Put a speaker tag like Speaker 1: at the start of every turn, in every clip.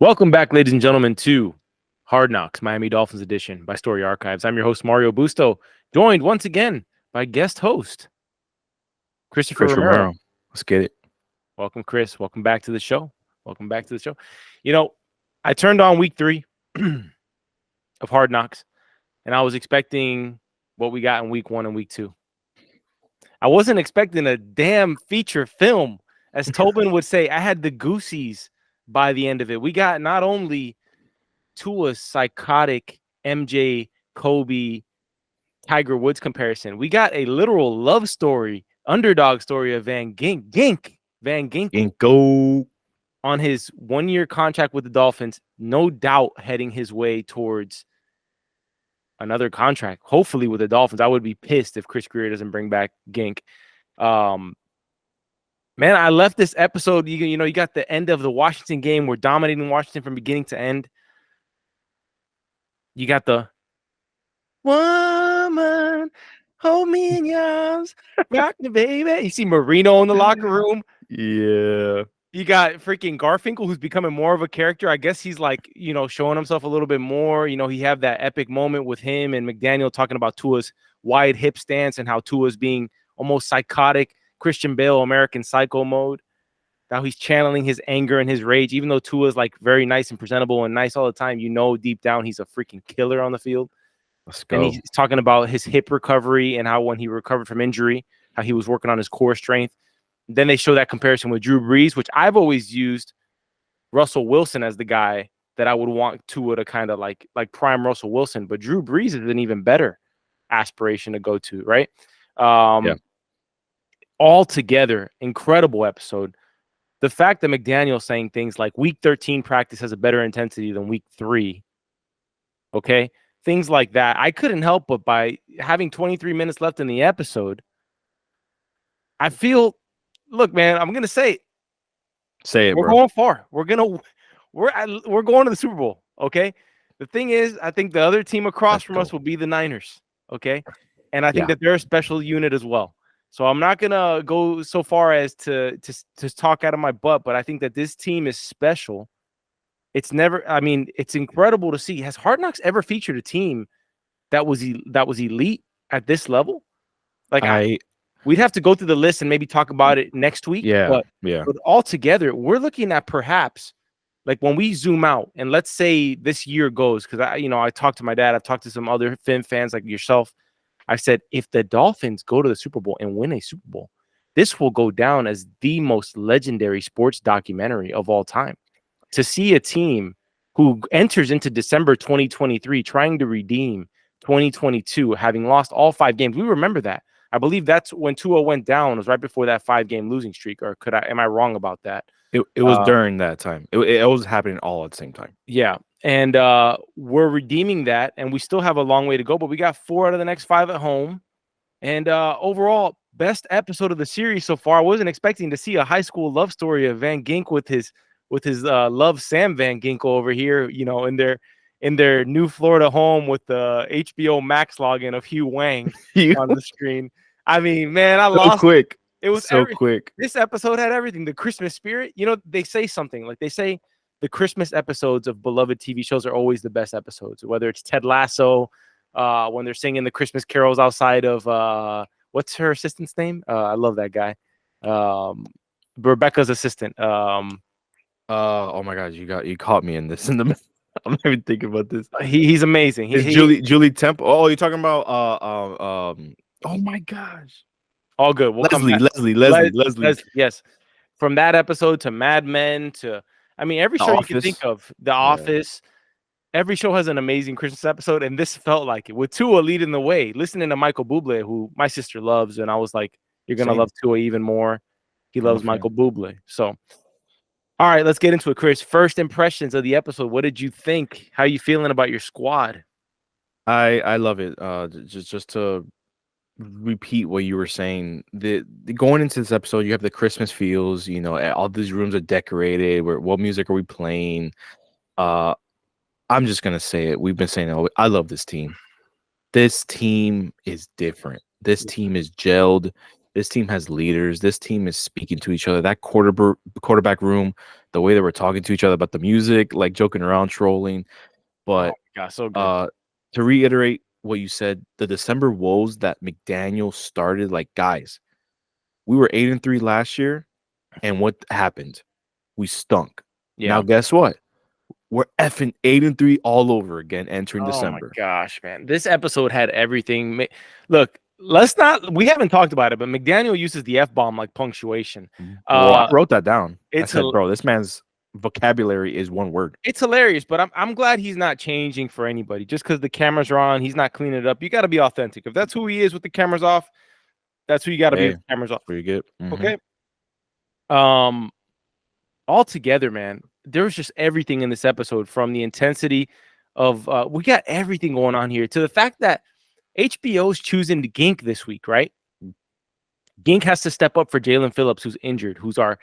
Speaker 1: Welcome back, ladies and gentlemen, to Hard Knocks, Miami Dolphins edition by Story Archives. I'm your host, Mario Busto, joined once again by guest host, Christopher
Speaker 2: Chris
Speaker 1: Romero.
Speaker 2: Romero. Let's get it.
Speaker 1: Welcome, Chris. Welcome back to the show. Welcome back to the show. You know, I turned on week 3 of Hard Knocks, and I was expecting what we got in week 1 and week 2. I wasn't expecting a damn feature film. As Tobin would say, I had the goosies by the end of it. We got not only Tua's psychotic MJ, Kobe, Tiger Woods comparison, we got a literal love story, underdog story of Van Ginkel
Speaker 2: Go.
Speaker 1: on his 1-year contract with the Dolphins, no doubt heading his way towards another contract, hopefully with the Dolphins. I would be pissed if Chris Greer doesn't bring back Gink. Man, I left this episode. You got the end of the Washington game. We're dominating Washington from beginning to end. You got the woman, hold me in your arms, rock me, baby. You see Marino in the locker room.
Speaker 2: Yeah.
Speaker 1: You got freaking Garfinkel, who's becoming more of a character. I guess he's like, showing himself a little bit more. He had that epic moment with him and McDaniel talking about Tua's wide hip stance and how Tua's being almost psychotic, Christian Bale, American Psycho mode. Now he's channeling his anger and his rage, even though Tua's like very nice and presentable and nice all the time. Deep down he's a freaking killer on the field.
Speaker 2: Let's go.
Speaker 1: And he's talking about his hip recovery and how when he recovered from injury, how he was working on his core strength. Then they show that comparison with Drew Brees, which I've always used Russell Wilson as the guy that I would want Tua to kind of like prime Russell Wilson. But Drew Brees is an even better aspiration to go to, right? All together, incredible episode. The fact that McDaniel's saying things like week 13 practice has a better intensity than week 3. Okay. Things like that. I couldn't help but by having 23 minutes left in the episode. I feel, look, man, I'm going to say
Speaker 2: it,
Speaker 1: we're
Speaker 2: bro.
Speaker 1: going far. We're going to the Super Bowl. Okay. The thing is, I think the other team across from us will be the Niners. Okay. And I think that they're a special unit as well. So I'm not going to go so far as to talk out of my butt, but I think that this team is special. It's incredible to see. Has Hard Knocks ever featured a team that was elite at this level? Like we'd have to go through the list and maybe talk about it next week. But altogether, we're looking at perhaps like when we zoom out and let's say this year goes, because I talked to my dad, I've talked to some other Fin fans like yourself. I said, if the Dolphins go to the Super Bowl and win a Super Bowl, this will go down as the most legendary sports documentary of all time. To see a team who enters into December 2023 trying to redeem 2022, having lost all 5 games. We remember that. I believe that's when Tua went down. It was right before that 5-game losing streak. Or am I wrong about that?
Speaker 2: It was during that time. It was happening all at the same time.
Speaker 1: Yeah. And we're redeeming that. And we still have a long way to go. But we got 4 out of the next 5 at home. And overall, best episode of the series so far. I wasn't expecting to see a high school love story of Van Gink with his love Sam Van Ginkel over here, in their new Florida home with the HBO Max login of Hugh Wang on the screen. I mean, man, I lost
Speaker 2: quick.
Speaker 1: It was
Speaker 2: so quick.
Speaker 1: This episode had everything. The Christmas spirit. They say something like they say the Christmas episodes of beloved TV shows are always the best episodes. Whether it's Ted Lasso, when they're singing the Christmas carols outside of what's her assistant's name? I love that guy. Rebecca's assistant.
Speaker 2: Oh my God, you caught me in this. I'm not even thinking about this.
Speaker 1: He's amazing.
Speaker 2: Julie Temple. Oh, you're talking about oh my gosh.
Speaker 1: All good. We'll
Speaker 2: Leslie.
Speaker 1: Yes. From that episode to Mad Men to every show you can think of. The Office. Every show has an amazing Christmas episode, and this felt like it. With Tua leading the way, listening to Michael Bublé, who my sister loves, and I was like, you're gonna love Tua even more. He loves Michael Bublé. So all right, let's get into it, Chris. First impressions of the episode. What did you think? How are you feeling about your squad?
Speaker 2: I love it. Just to repeat what you were saying, the going into this episode, you have the Christmas feels. All these rooms are decorated. What music are we playing? I'm just gonna say it. We've been saying it. I love this team. This team is different. This team is gelled. This team has leaders. This team is speaking to each other. That quarterback room, the way they were talking to each other about the music, like joking around, trolling.
Speaker 1: Oh
Speaker 2: But
Speaker 1: my god, so good.
Speaker 2: to reiterate what you said, the December woes that McDaniel started, like guys, we were 8-3 last year, and what happened? We stunk. Now
Speaker 1: Yeah.
Speaker 2: guess what? We're effing 8-3 all over again entering
Speaker 1: Oh my
Speaker 2: December.
Speaker 1: gosh, man. This episode had everything. Look, let's not we haven't talked about it, but McDaniel uses the F-bomb like punctuation.
Speaker 2: Bro, I wrote that down. I
Speaker 1: It's
Speaker 2: said, bro, this man's vocabulary is one word.
Speaker 1: it's hilarious, but I'm glad he's not changing for anybody. Just because the cameras are on, he's not cleaning it up. You got to be authentic. If that's who he is with the cameras off, that's who you got to be with the cameras off.
Speaker 2: Where you get
Speaker 1: Okay. All together, man, there was just everything in this episode, from the intensity of we got everything going on here to the fact that HBO's choosing to Gink this week, right? Gink has to step up for Jaelan Phillips, who's injured, who's our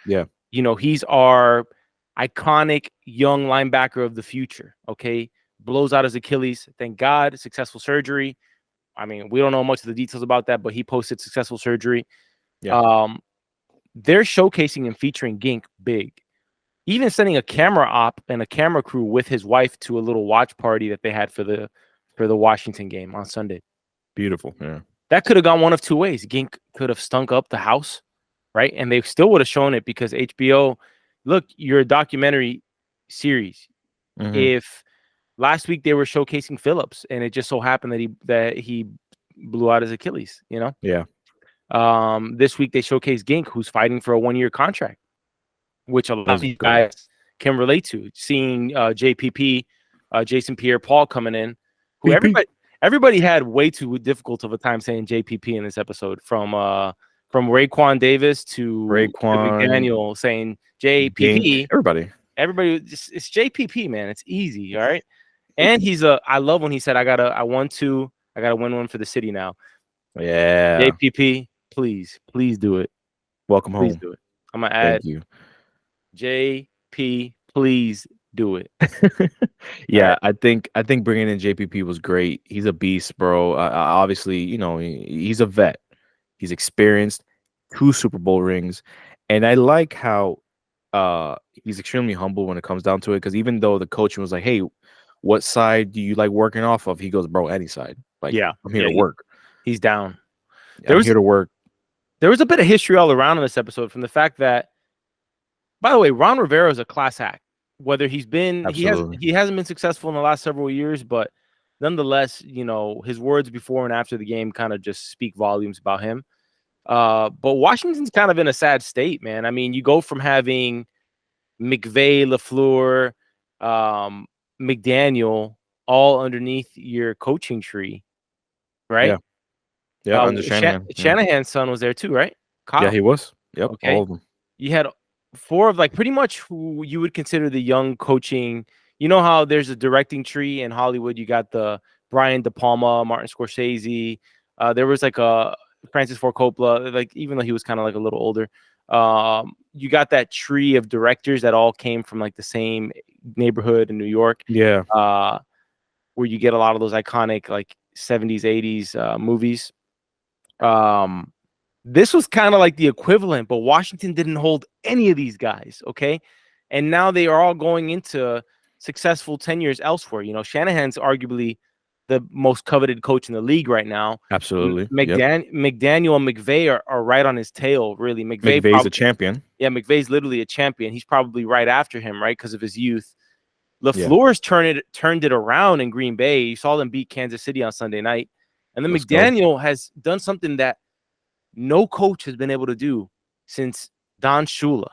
Speaker 1: he's our iconic young linebacker of the future. Okay, blows out his Achilles. Thank God, successful surgery. I mean, we don't know much of the details about that, but he posted successful surgery.
Speaker 2: Yeah.
Speaker 1: They're showcasing and featuring Gink big. Even sending a camera op and a camera crew with his wife to a little watch party that they had for the Washington game on Sunday.
Speaker 2: Beautiful. Yeah.
Speaker 1: That could have gone one of two ways. Gink could have stunk up the house, right? And they still would have shown it because HBO, look, you're a documentary series.
Speaker 2: Mm-hmm.
Speaker 1: If last week they were showcasing Phillips and it just so happened that he blew out his Achilles,
Speaker 2: Yeah.
Speaker 1: This week they showcased Gink, who's fighting for a 1-year contract, which a lot of these guys can relate to. Seeing JPP, Jason Pierre-Paul coming in, who everybody had way too difficult of a time saying JPP in this episode, from Raekwon Davis to McDaniel saying JPP.
Speaker 2: Gink,
Speaker 1: everybody, it's JPP, man. It's easy, all right. And I love when he said, I gotta win one for the city now.
Speaker 2: Yeah.
Speaker 1: JPP, please do it.
Speaker 2: Welcome home.
Speaker 1: Please do it. I'm gonna add.
Speaker 2: Thank you.
Speaker 1: JP, please do it.
Speaker 2: Yeah, right. I think bringing in JPP was great. He's a beast, bro. Obviously, he's a vet. He's experienced, 2 Super Bowl rings, and I like how he's extremely humble when it comes down to it. Because even though the coach was like, "Hey, what side do you like working off of?" He goes, "Bro, any side. Like,
Speaker 1: yeah,
Speaker 2: I'm here to work."
Speaker 1: He's down.
Speaker 2: I'm here to work.
Speaker 1: There was a bit of history all around in this episode, from the fact that, by the way, Ron Rivera is a class act. Whether he hasn't been successful in the last several years, but nonetheless, his words before and after the game kind of just speak volumes about him. But Washington's kind of in a sad state, man. I mean, you go from having McVay, LaFleur, McDaniel all underneath your coaching tree, right?
Speaker 2: Yeah, under Shanahan.
Speaker 1: Shanahan's son was there too, right? Kyle.
Speaker 2: Yeah, he was. Yep,
Speaker 1: okay.
Speaker 2: all of them.
Speaker 1: You had 4 of pretty much who you would consider the young coaching. You know how there's a directing tree in Hollywood? You got the Brian De Palma, Martin Scorsese. There was a Francis Ford Coppola, even though he was kind of a little older. You got that tree of directors that all came from the same neighborhood in New York.
Speaker 2: Yeah.
Speaker 1: Where you get a lot of those iconic 70s, 80s movies. This was kind of the equivalent, but Washington didn't hold any of these guys, okay? And now they are all going into successful tenures elsewhere. Shanahan's arguably the most coveted coach in the league right now.
Speaker 2: Absolutely.
Speaker 1: McDaniel and McVay are right on his tail, really.
Speaker 2: McVay's a champion.
Speaker 1: Yeah, McVay's literally a champion. He's probably right after him, right, because of his youth. LaFleur's turned it around in Green Bay. You saw them beat Kansas City on Sunday night. And then McDaniel has done something that no coach has been able to do since Don Shula,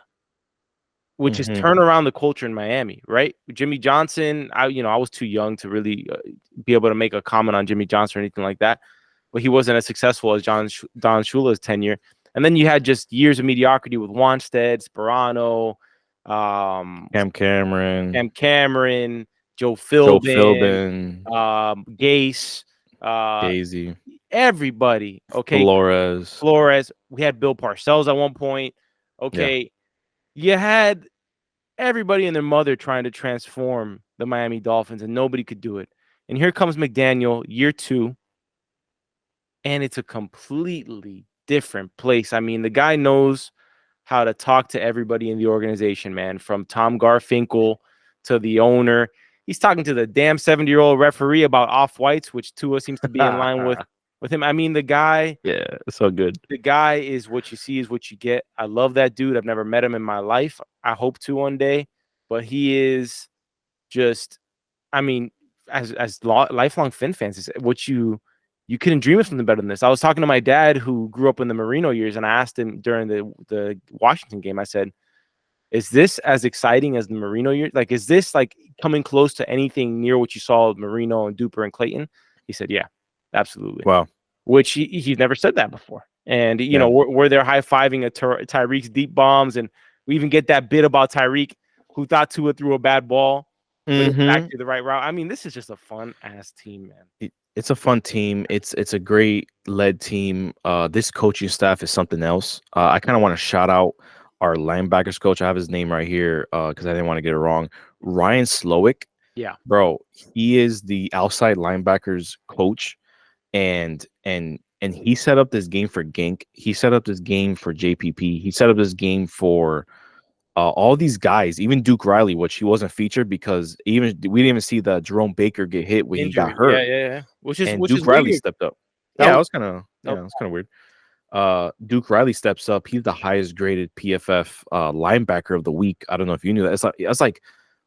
Speaker 1: which is turn around the culture in Miami, right? Jimmy Johnson, I was too young to really be able to make a comment on Jimmy Johnson or anything like that, but he wasn't as successful as Don Shula's tenure. And then you had just years of mediocrity with Wanstead, Sperano,
Speaker 2: Cam Cameron,
Speaker 1: Joe Philbin, Gase,
Speaker 2: Daisy,
Speaker 1: everybody. Okay, Flores. We had Bill Parcells at one point. Okay, you had everybody and their mother trying to transform the Miami Dolphins, and nobody could do it. And here comes McDaniel, year 2, and it's a completely different place. I mean, the guy knows how to talk to everybody in the organization, man, from Tom Garfinkel to the owner. He's talking to the damn 70-year-old referee about off-whites, which Tua seems to be in line with him. I mean, the guy
Speaker 2: so good.
Speaker 1: The guy is what you see is what you get. I love that dude. I've never met him in my life. I hope to one day, but he is just, I mean, as lifelong Fin fans, is what you couldn't dream of something better than this. I was talking to my dad who grew up in the Marino years, and I asked him during the Washington game, I said, is this as exciting as the Marino years? Like, is this like coming close to anything near what you saw with Marino and Duper and Clayton? He said, yeah, absolutely.
Speaker 2: Wow.
Speaker 1: Which he's never said that before. And, you know, we're there high-fiving Tyreek's deep bombs, and we even get that bit about Tyreek, who thought Tua threw a bad ball, but it was actually the right route. I mean, this is just a fun-ass team, man.
Speaker 2: It's a fun team. It's a great led team. This coaching staff is something else. I kind of want to shout out our linebackers coach. I have his name right here because I didn't want to get it wrong. Ryan Slowick.
Speaker 1: Yeah.
Speaker 2: Bro, he is the outside linebackers coach. And he set up this game for Gink. He set up this game for JPP. He set up this game for all these guys, even Duke Riley, which he wasn't featured because we didn't even see the Jerome Baker get hit when he got hurt.
Speaker 1: Yeah. Which is
Speaker 2: Duke Riley stepped up.
Speaker 1: That
Speaker 2: it was kind of weird. Duke Riley steps up. He's the highest graded PFF linebacker of the week. I don't know if you knew that. It's like,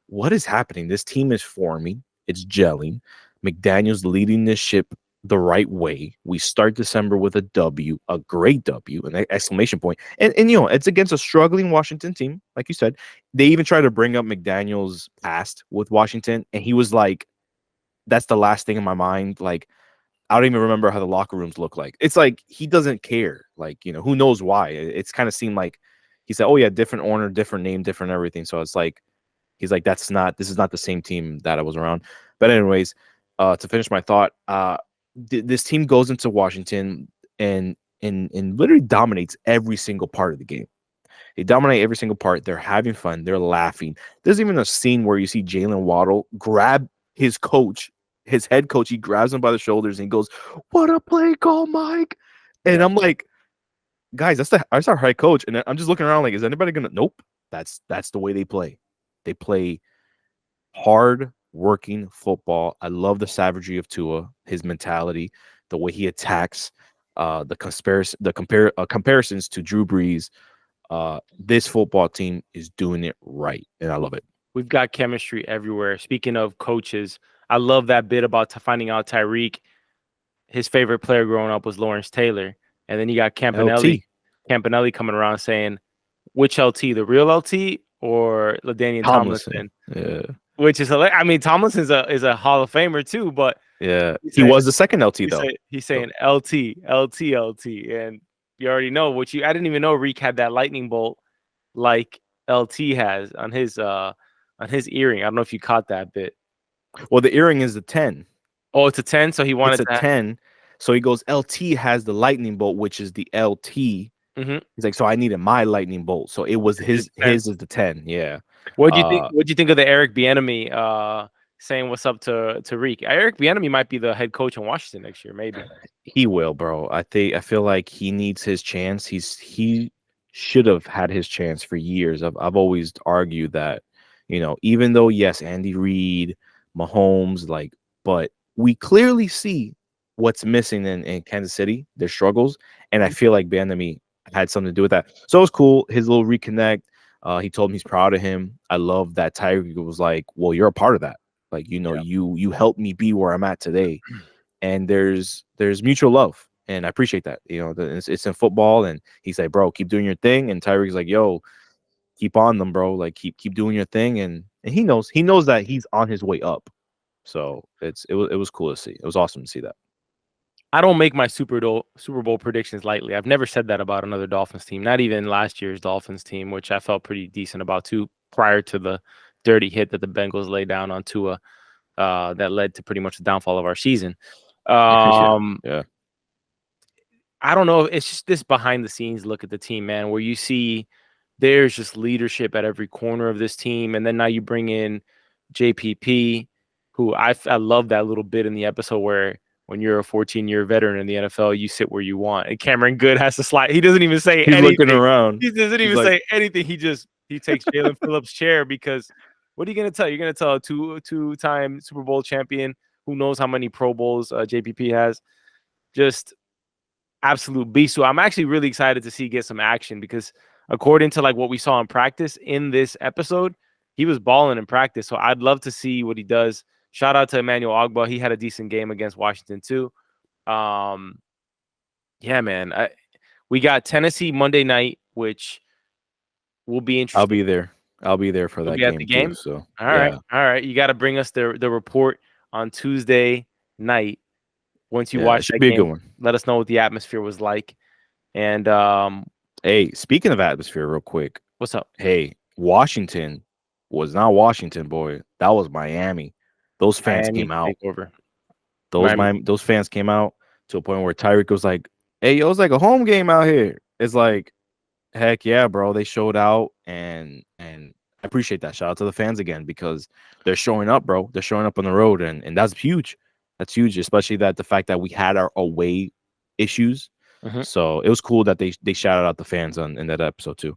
Speaker 2: what is happening? This team is forming. It's gelling. McDaniel's leading this ship the right way. We start December with a W, a great W, an exclamation point. And you know, it's against a struggling Washington team. Like you said, they even try to bring up McDaniel's past with Washington, and he was like, that's the last thing in my mind. Like, I don't even remember how the locker rooms look like. It's like he doesn't care. Like, you know, who knows why? It's kind of seemed like he said, oh yeah, different owner, different name, different everything. So it's like he's like, this is not the same team that I was around. But anyways, to finish my thought, this team goes into Washington and literally dominates every single part of the game. They dominate every single part. They're having fun. They're laughing. There's even a scene where you see Jalen Waddle grab his coach, his head coach. He grabs him by the shoulders and he goes, "What a play call, Mike!" And I'm like, guys, that's our head coach. And I'm just looking around like, is anybody gonna? Nope. That's the way they play. They play hard working football. I love the savagery of Tua, his mentality, the way he attacks, comparisons to Drew Brees. This football team is doing it right, and I love it.
Speaker 1: We've got chemistry everywhere. Speaking of coaches, I love that bit about finding out Tyreek, his favorite player growing up was Lawrence Taylor, and then you got Campanelli coming around saying, which LT, the real LT or LaDainian Tomlinson?
Speaker 2: Yeah.
Speaker 1: Which is hilarious. I mean, Tomlinson is a Hall of Famer too, but
Speaker 2: yeah, he was the second LT though.
Speaker 1: He's saying LT, and you already know I didn't even know Reek had that lightning bolt like LT has on his earring. I don't know if you caught that bit.
Speaker 2: Well, the earring is a 10.
Speaker 1: Oh, it's a 10, so he wanted
Speaker 2: it's a 10. So he goes, LT has the lightning bolt, which is the LT.
Speaker 1: Mm-hmm.
Speaker 2: He's like, so I needed my lightning bolt. So it was his is the 10. Yeah.
Speaker 1: What'd you think of the Eric Bieniemy saying what's up to Reek? Eric Bieniemy might be the head coach in Washington next year, maybe.
Speaker 2: He will, bro. I feel like he needs his chance. He should have had his chance for years. I've always argued that, you know, even though yes, Andy Reid, Mahomes, but we clearly see what's missing in Kansas City, their struggles, and I feel like Bieniemy had something to do with that. So it was cool. His little reconnect. He told me he's proud of him. I love that Tyreek was like, well, you're a part of that. Like, you know, you helped me be where I'm at today. And there's mutual love. And I appreciate that. You know, it's in football. And he's like, bro, keep doing your thing. And Tyreek's like, yo, keep on them, bro. Like, keep doing your thing. And he knows that he's on his way up. So it was cool to see. It was awesome to see that.
Speaker 1: I don't make my Super Bowl predictions lightly. I've never said that about another Dolphins team, not even last year's Dolphins team, which I felt pretty decent about too, prior to the dirty hit that the Bengals laid down on Tua that led to pretty much the downfall of our season.
Speaker 2: Yeah.
Speaker 1: I don't know. It's just this behind the scenes look at the team, man, where you see there's just leadership at every corner of this team. And then now you bring in JPP, who I love that little bit in the episode where when you're a 14-year veteran in the NFL, you sit where you want. And Cameron Good has to slide. He doesn't even say
Speaker 2: He's looking
Speaker 1: anything.
Speaker 2: around.
Speaker 1: He doesn't
Speaker 2: He's
Speaker 1: even
Speaker 2: like,
Speaker 1: say anything. He takes Jaelan Phillips' chair because what are you gonna tell? You're gonna tell a two-time Super Bowl champion who knows how many Pro Bowls JPP has. Just absolute beast. So I'm actually really excited to see get some action because according to like what we saw in practice in this episode, he was balling in practice. So I'd love to see what he does. Shout out to Emmanuel Ogba. He had a decent game against Washington too. Yeah, man. We got Tennessee Monday night, which will be
Speaker 2: I'll
Speaker 1: interesting.
Speaker 2: be there. I'll be there for
Speaker 1: You'll
Speaker 2: that
Speaker 1: be at the
Speaker 2: game too.
Speaker 1: game.
Speaker 2: So
Speaker 1: All right,
Speaker 2: yeah,
Speaker 1: all right. You got to bring us the report on Tuesday night. Once you
Speaker 2: yeah, it
Speaker 1: watch
Speaker 2: should
Speaker 1: that
Speaker 2: be a good
Speaker 1: game,
Speaker 2: one.
Speaker 1: let us know what the atmosphere was like. And
Speaker 2: Hey, speaking of atmosphere, real quick.
Speaker 1: what's up?
Speaker 2: Hey, Washington was not Washington, boy. That was Miami. Those fans
Speaker 1: Miami
Speaker 2: came out.
Speaker 1: takeover. Miami.
Speaker 2: Those fans came out to a point where Tyreek was like, "Hey, yo, it's like a home game out here." It's like, heck yeah, bro. They showed out, and I appreciate that. Shout out to the fans again because they're showing up, bro. They're showing up on the road, and that's huge. That's huge, especially that the fact that we had our away issues.
Speaker 1: Mhm.
Speaker 2: So it was cool that they shouted out the fans in that episode too.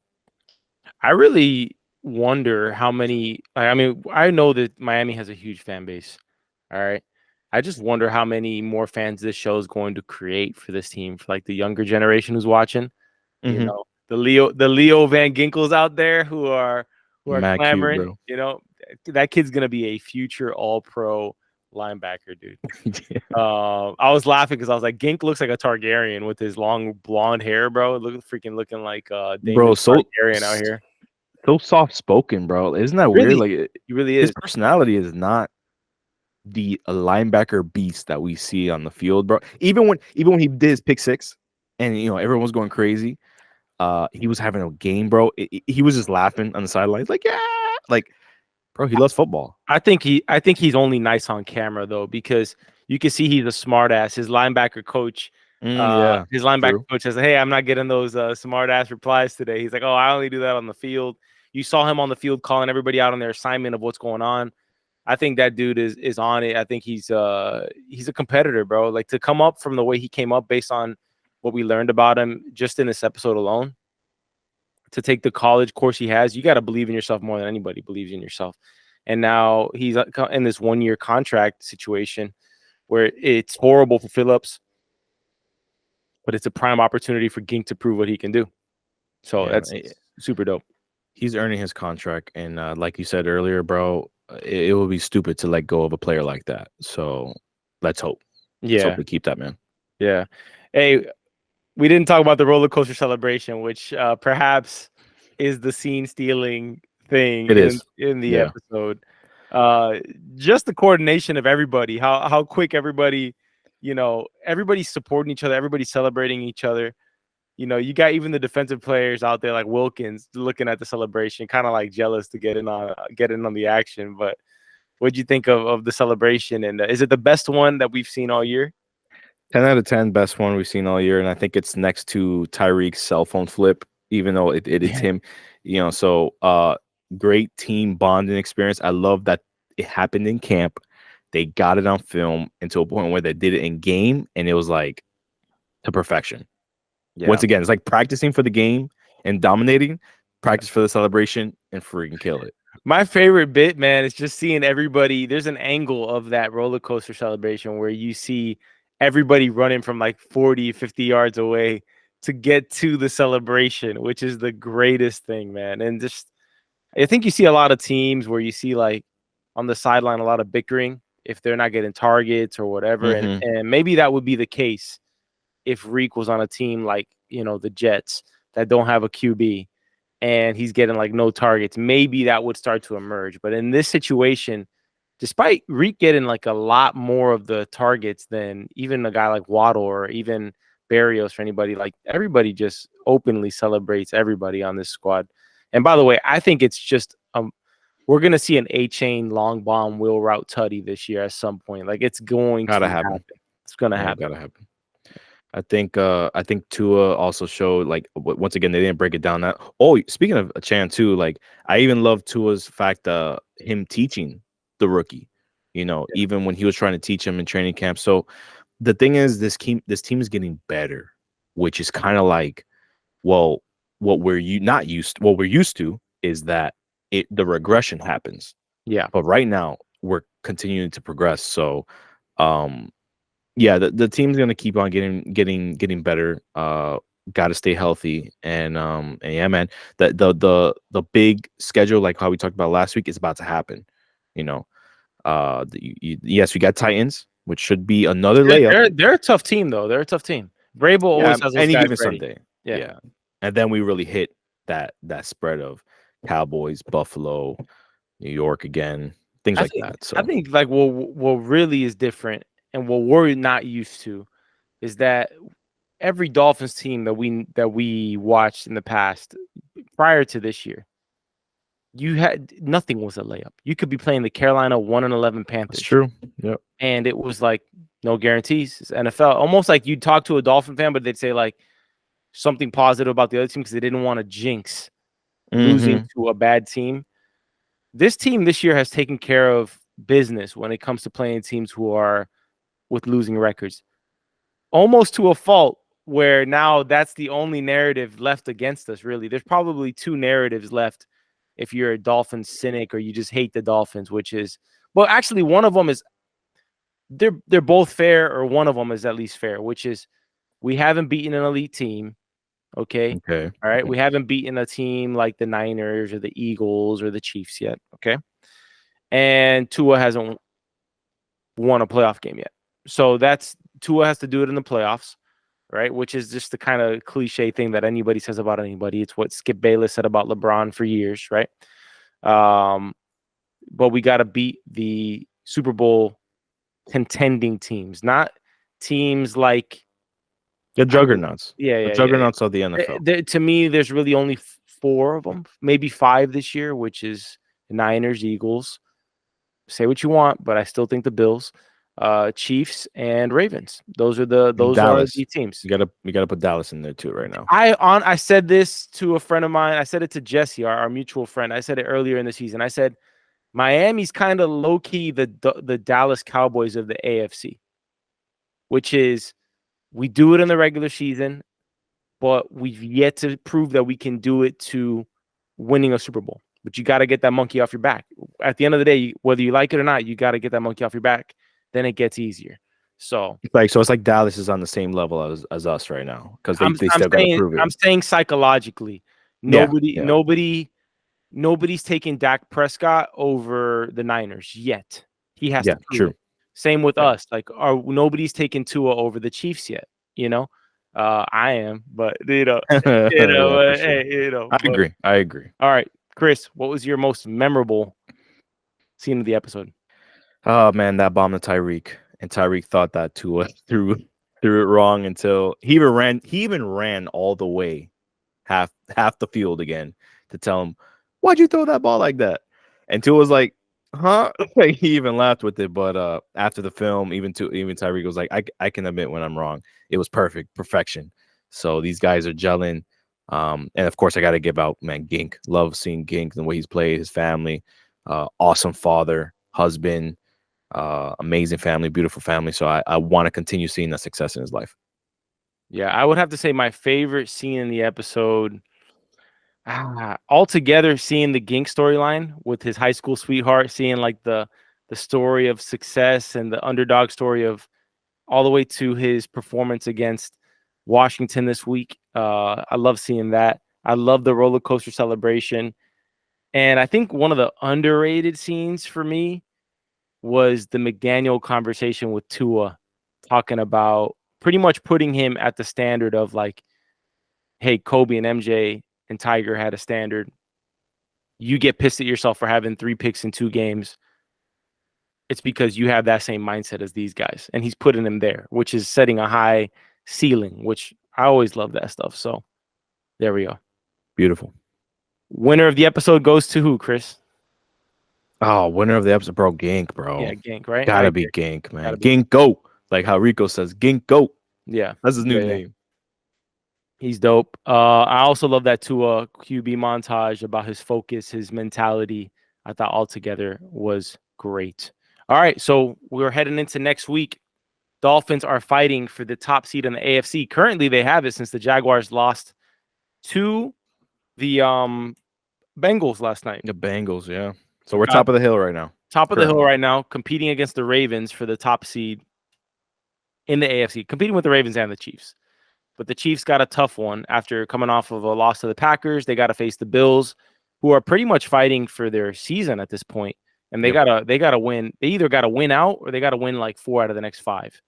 Speaker 1: I really wonder how many. I mean, I know that Miami has a huge fan base. All right. I just wonder how many more fans this show is going to create for this team, for like the younger generation who's watching. You
Speaker 2: Mm-hmm.
Speaker 1: know, the Leo Van Ginkels out there who are
Speaker 2: Mad cute,
Speaker 1: clamoring.
Speaker 2: bro.
Speaker 1: You know, that kid's gonna be a future All Pro linebacker, dude.
Speaker 2: Yeah.
Speaker 1: I was laughing because I was like, Gink looks like a Targaryen with his long blonde hair, bro. Looking like
Speaker 2: Bro,
Speaker 1: Daemon Targaryen out here.
Speaker 2: so soft spoken, bro. Isn't that weird?
Speaker 1: Really,
Speaker 2: Like
Speaker 1: he really
Speaker 2: his
Speaker 1: is.
Speaker 2: personality is not the linebacker beast that we see on the field, bro. Even when he did his pick six, and everyone was going crazy. He was having a game, bro. He was just laughing on the sidelines, like yeah, like bro. He loves football.
Speaker 1: I think he's only nice on camera though, because you can see he's a smart ass. His linebacker coach,
Speaker 2: Yeah, true.
Speaker 1: says, "Hey, I'm not getting those smart ass replies today." He's like, "Oh, I only do that on the field." You saw him on the field calling everybody out on their assignment of what's going on. I think that dude is on it. I think he's a competitor, bro. Like to come up from the way he came up based on what we learned about him just in this episode alone, to take the college course he has, you got to believe in yourself more than anybody believes in yourself. And now he's in this 1-year contract situation where it's horrible for Phillips, but it's a prime opportunity for Gink to prove what he can do. So
Speaker 2: Yeah,
Speaker 1: that's super dope.
Speaker 2: he's earning his contract, and like you said earlier, bro, it would be stupid to let go of a player like that. So let's hope. Let's hope
Speaker 1: Yeah.
Speaker 2: we keep that man.
Speaker 1: Yeah. Hey, we didn't talk about the roller coaster celebration, which perhaps is the scene stealing thing
Speaker 2: It is.
Speaker 1: in the
Speaker 2: Yeah.
Speaker 1: episode. Just the coordination of everybody, how quick everybody, everybody's supporting each other, everybody's celebrating each other. You got even the defensive players out there like Wilkins looking at the celebration, kind of like jealous to get in on the action. But what'd you think of the celebration? And is it the best one that we've seen all year?
Speaker 2: 10 out of 10, best one we've seen all year, and I think it's next to Tyreek's cell phone flip, even though it's him. So great team bonding experience. I love that it happened in camp. They got it on film, and to a point where they did it in game, and it was like to perfection.
Speaker 1: Yeah.
Speaker 2: Once again, it's like practicing for the game and dominating, practice for the celebration, and freaking kill it.
Speaker 1: My favorite bit, man, is just seeing everybody. There's an angle of that roller coaster celebration where you see everybody running from like 40, 50 yards away to get to the celebration, which is the greatest thing, man. And just, I think you see a lot of teams where you see like on the sideline a lot of bickering if they're not getting targets or whatever.
Speaker 2: Mhm.
Speaker 1: And maybe that would be the case if Reek was on a team like, the Jets that don't have a QB and he's getting like no targets. Maybe that would start to emerge. But in this situation, despite Reek getting like a lot more of the targets than even a guy like Waddle or even Barrios for anybody, like everybody just openly celebrates everybody on this squad. And by the way, I think it's just we're gonna see an A-chain long bomb wheel route tutty this year at some point. Like it's going
Speaker 2: Gotta
Speaker 1: to
Speaker 2: happen.
Speaker 1: It's gonna
Speaker 2: Yeah,
Speaker 1: happen.
Speaker 2: gotta happen. I think Tua also showed like once again they didn't break it down that. Oh, speaking of Chan too, like I even love Tua's fact him teaching the rookie, even when he was trying to teach him in training camp. So the thing is, this team is getting better, which is kind of like, well, what we're used to is that the regression happens.
Speaker 1: Yeah.
Speaker 2: But right now we're continuing to progress. So, um, yeah, the team's gonna keep on getting better. Got to stay healthy, and yeah, man, the big schedule, like how we talked about last week, is about to happen. You know, yes, we got Titans, which should be another layup.
Speaker 1: They're a tough team though. They're a tough team. Vrabel
Speaker 2: Yeah,
Speaker 1: always has those
Speaker 2: any
Speaker 1: guys
Speaker 2: given
Speaker 1: ready.
Speaker 2: Sunday.
Speaker 1: Yeah.
Speaker 2: Yeah, and then we really hit that spread of Cowboys, Buffalo, New York again, things like that. So
Speaker 1: I think like what really is different and what we're not used to is that every Dolphins team that we watched in the past prior to this year, you had nothing was a layup. You could be playing the Carolina 1-11 Panthers.
Speaker 2: that's true. Yep.
Speaker 1: And it was like no guarantees. It's NFL. Almost like you'd talk to a Dolphin fan, but they'd say like something positive about the other team because they didn't want to jinx losing to a bad team. This team this year has taken care of business when it comes to playing teams who are with losing records, almost to a fault, where now that's the only narrative left against us, really. There's probably two narratives left if you're a Dolphins cynic or you just hate the Dolphins, which is, well, actually, one of them is they're both fair, or one of them is at least fair, which is we haven't beaten an elite team. Okay.
Speaker 2: Okay.
Speaker 1: All right. We haven't beaten a team like the Niners or the Eagles or the Chiefs yet. Okay. And Tua hasn't won a playoff game yet. So Tua has to do it in the playoffs, right? Which is just the kind of cliche thing that anybody says about anybody. It's what Skip Bayless said about LeBron for years, right? But we got to beat the Super Bowl contending teams, not teams like
Speaker 2: the juggernauts.
Speaker 1: The
Speaker 2: juggernauts of the NFL.
Speaker 1: To me, there's really only 4 of them, maybe 5 this year, which is the Niners, Eagles. Say what you want, but I still think the Bills, Chiefs, and Ravens. Those are the teams.
Speaker 2: You gotta put Dallas in there too right now.
Speaker 1: I said this to a friend of mine. I said it to Jesse, our mutual friend. I said it earlier in the season. I said Miami's kind of low key the Dallas Cowboys of the AFC, which is we do it in the regular season, but we've yet to prove that we can do it to winning a Super Bowl. But you got to get that monkey off your back. At the end of the day, whether you like it or not, you got to get that monkey off your back. Then it gets easier. So
Speaker 2: it's like Dallas is on the same level as us right now because they still got to prove it.
Speaker 1: I'm saying psychologically, nobody's taking Dak Prescott over the Niners yet. He has to prove it. Same with us. Like, nobody's taking Tua over the Chiefs yet. You know, I am, but
Speaker 2: I agree.
Speaker 1: All right, Chris, what was your most memorable scene of the episode?
Speaker 2: Oh man, that bomb to Tyreek, and Tyreek thought that Tua threw it wrong until he even ran all the way half the field again to tell him, why'd you throw that ball like that? And Tua was like, huh? He even laughed with it. But after the film, even Tyreek was like, I can admit when I'm wrong. It was perfection. So these guys are gelling. And of course, I got to give out, man, Gink. Love seeing Gink and the way he's played, his family. Awesome father, husband, amazing family, beautiful family. So I want to continue seeing that success in his life.
Speaker 1: Yeah, I would have to say my favorite scene in the episode, altogether, seeing the Gink storyline with his high school sweetheart, seeing like the story of success and the underdog story of all the way to his performance against Washington this week. I love seeing that. I love the roller coaster celebration. And I think one of the underrated scenes for me was the McDaniel conversation with Tua, talking about pretty much putting him at the standard of like, hey, Kobe and MJ and Tiger had a standard. You get pissed at yourself for having 3 picks in 2 games. It's because you have that same mindset as these guys. And he's putting them there, which is setting a high ceiling, which I always love that stuff. So there we go.
Speaker 2: Beautiful.
Speaker 1: Winner of the episode goes to who, Chris?
Speaker 2: Oh, winner of the episode, bro. Gink, bro.
Speaker 1: Yeah, Gink, right?
Speaker 2: Gotta be Gink, man. Gink, go. Like how Rico says, Gink, go.
Speaker 1: Yeah.
Speaker 2: That's his new name.
Speaker 1: He's dope. I also love that Tua QB montage about his focus, his mentality. I thought altogether was great. All right, so we're heading into next week. Dolphins are fighting for the top seed in the AFC. Currently, they have it since the Jaguars lost to the Bengals last night.
Speaker 2: The Bengals, yeah. So we're top of the hill right now.
Speaker 1: Top of the hill right now, competing against the Ravens for the top seed in the AFC, competing with the Ravens and the Chiefs. But the Chiefs got a tough one after coming off of a loss to the Packers. They got to face the Bills, who are pretty much fighting for their season at this point. And they gotta win. They either got to win out or they got to win like 4 out of the next 5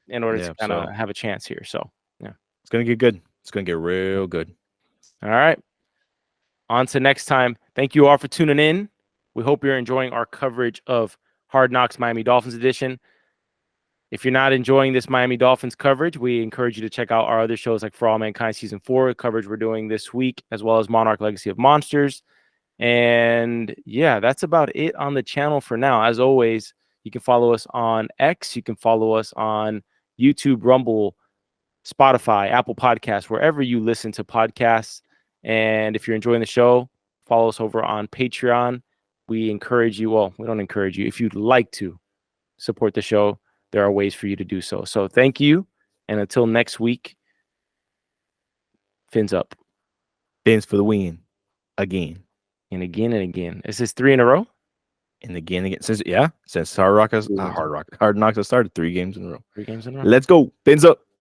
Speaker 1: in order to kind of have a chance here. So yeah,
Speaker 2: it's gonna get good. It's gonna get real good.
Speaker 1: All right. On to next time. Thank you all for tuning in. We hope you're enjoying our coverage of Hard Knocks Miami Dolphins edition. If you're not enjoying this Miami Dolphins coverage, we encourage you to check out our other shows like For All Mankind Season 4 coverage we're doing this week, as well as Monarch Legacy of Monsters. And yeah, that's about it on the channel for now. As always, you can follow us on X. You can follow us on YouTube, Rumble, Spotify, Apple Podcasts, wherever you listen to podcasts. And if you're enjoying the show, follow us over on Patreon. We encourage you. Well, we don't encourage you. If you'd like to support the show, there are ways for you to do so. So thank you. And until next week, fins up.
Speaker 2: Fins for the win. Again.
Speaker 1: And again and again. Is this 3 in a row?
Speaker 2: And again. Since Hard Knocks has started 3 games in a row.
Speaker 1: 3 games in a row.
Speaker 2: Let's go. Fins up.